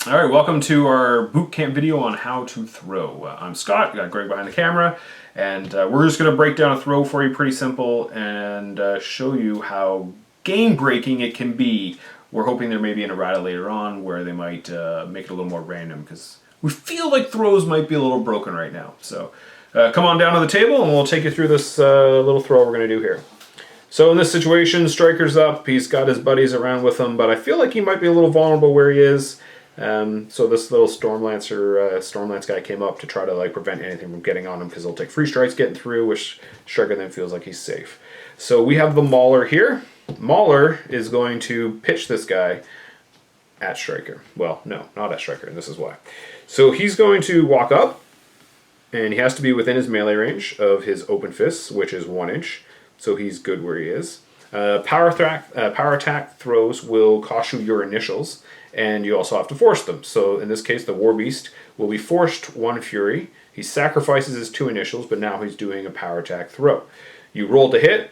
All right, welcome to our boot camp video on how to throw. I'm Scott, got Greg behind the camera, and we're just going to break down a throw for you, pretty simple, and show you how game-breaking it can be. We're hoping there may be an errata later on where they might make it a little more random, because we feel like throws might be a little broken right now. So come on down to the table and we'll take you through this little throw we're going to do here. So in this situation, striker's up, he's got his buddies around with him, but I feel like he might be a little vulnerable where he is. So this little Stormlance guy came up to try to prevent anything from getting on him because he'll take free strikes getting through, which Striker then feels like he's safe. So we have the Mauler here. Mauler is going to pitch this guy at Striker. Well, no, not at Striker, and this is why. So he's going to walk up, and he has to be within his melee range of his open fists, which is 1 inch. So he's good where he is. Power attack throws will cost you your initials, and you also have to force them. So in this case, the War Beast will be forced 1 Fury. He sacrifices his 2 initials, but now he's doing a power attack throw. You roll to hit,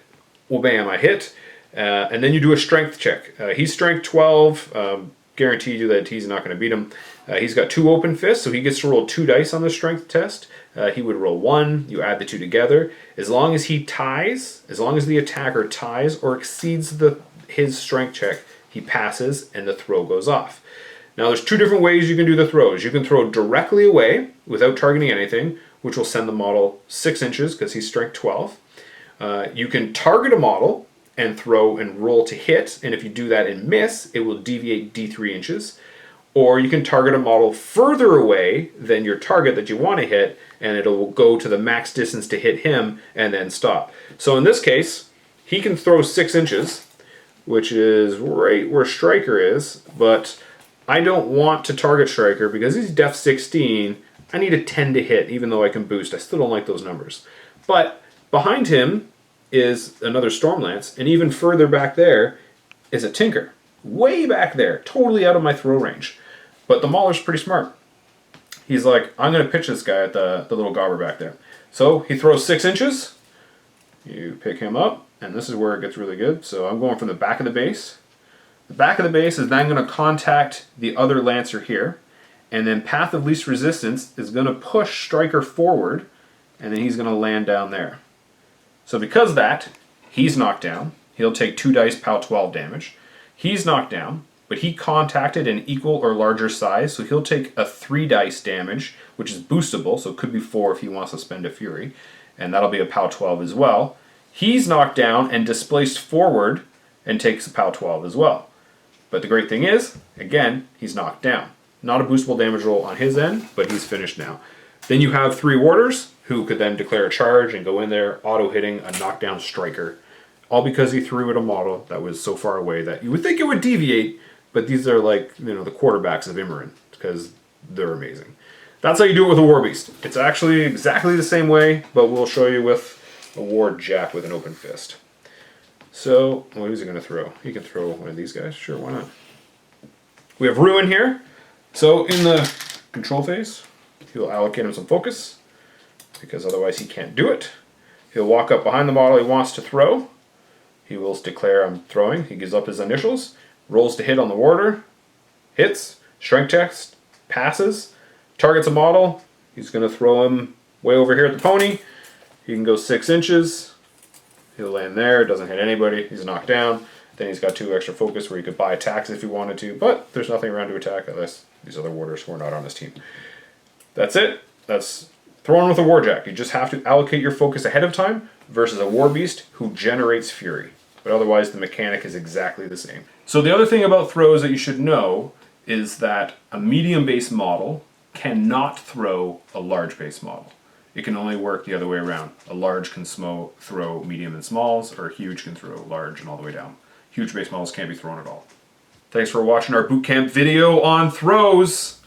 well, bam, I hit, and then you do a strength check. He's strength 12, guaranteed you that he's not going to beat him. He's got 2 open fists, so he gets to roll 2 dice on the strength test. He would roll 1, you add the 2 together. As long as he ties, as long as the attacker ties or exceeds his strength check, he passes and the throw goes off. Now there's 2 different ways you can do the throws. You can throw directly away without targeting anything, which will send the model 6 inches because he's strength 12. You can target a model and throw and roll to hit, and if you do that and miss, it will deviate D3 inches. Or you can target a model further away than your target that you want to hit, and it will go to the max distance to hit him and then stop. So in this case, he can throw 6 inches, which is right where Striker is, but I don't want to target Striker because he's def 16. I need a 10 to hit, even though I can boost. I still don't like those numbers. But behind him is another Stormlance, and even further back there is a Tinker. Way back there, totally out of my throw range. But the Mauler's pretty smart. He's like, I'm going to pitch this guy at the little gobber back there. So he throws 6 inches. You pick him up, and this is where it gets really good. So I'm going from the back of the base. The back of the base is then going to contact the other Lancer here. And then Path of Least Resistance is going to push Striker forward, and then he's going to land down there. So because of that, he's knocked down. He'll take 2 dice POW 12 damage. He's knocked down, but he contacted an equal or larger size, so he'll take a 3 dice damage, which is boostable, so it could be 4 if he wants to spend a Fury, and that'll be a POW 12 as well. He's knocked down and displaced forward and takes a POW 12 as well. But the great thing is, again, he's knocked down. Not a boostable damage roll on his end, but he's finished now. Then you have 3 warders, who could then declare a charge and go in there, auto-hitting a knockdown Striker. All because he threw at a model that was so far away that you would think it would deviate, but these are the quarterbacks of Imran, because they're amazing. That's how you do it with a War Beast. It's actually exactly the same way, but we'll show you with a War Jack with an open fist. So, who's he going to throw? He can throw one of these guys. Sure, why not? We have Ruin here. So in the control phase, he'll allocate him some focus, because otherwise he can't do it. He'll walk up behind the model he wants to throw. He will declare I'm throwing. He gives up his initials, rolls to hit on the warder, hits, strength checks, passes, targets a model. He's going to throw him way over here at the pony. He can go 6 inches. He'll land there, doesn't hit anybody. He's knocked down. Then he's got 2 extra focus where he could buy attacks if he wanted to, but there's nothing around to attack unless these other warders who are not on his team. That's it. That's throwing with a Warjack. You just have to allocate your focus ahead of time versus a War Beast who generates Fury. But otherwise the mechanic is exactly the same. So the other thing about throws that you should know is that a medium base model cannot throw a large base model. It can only work the other way around. A large can throw medium and smalls, or a huge can throw large and all the way down. Huge base models can't be thrown at all. Thanks for watching our bootcamp video on throws.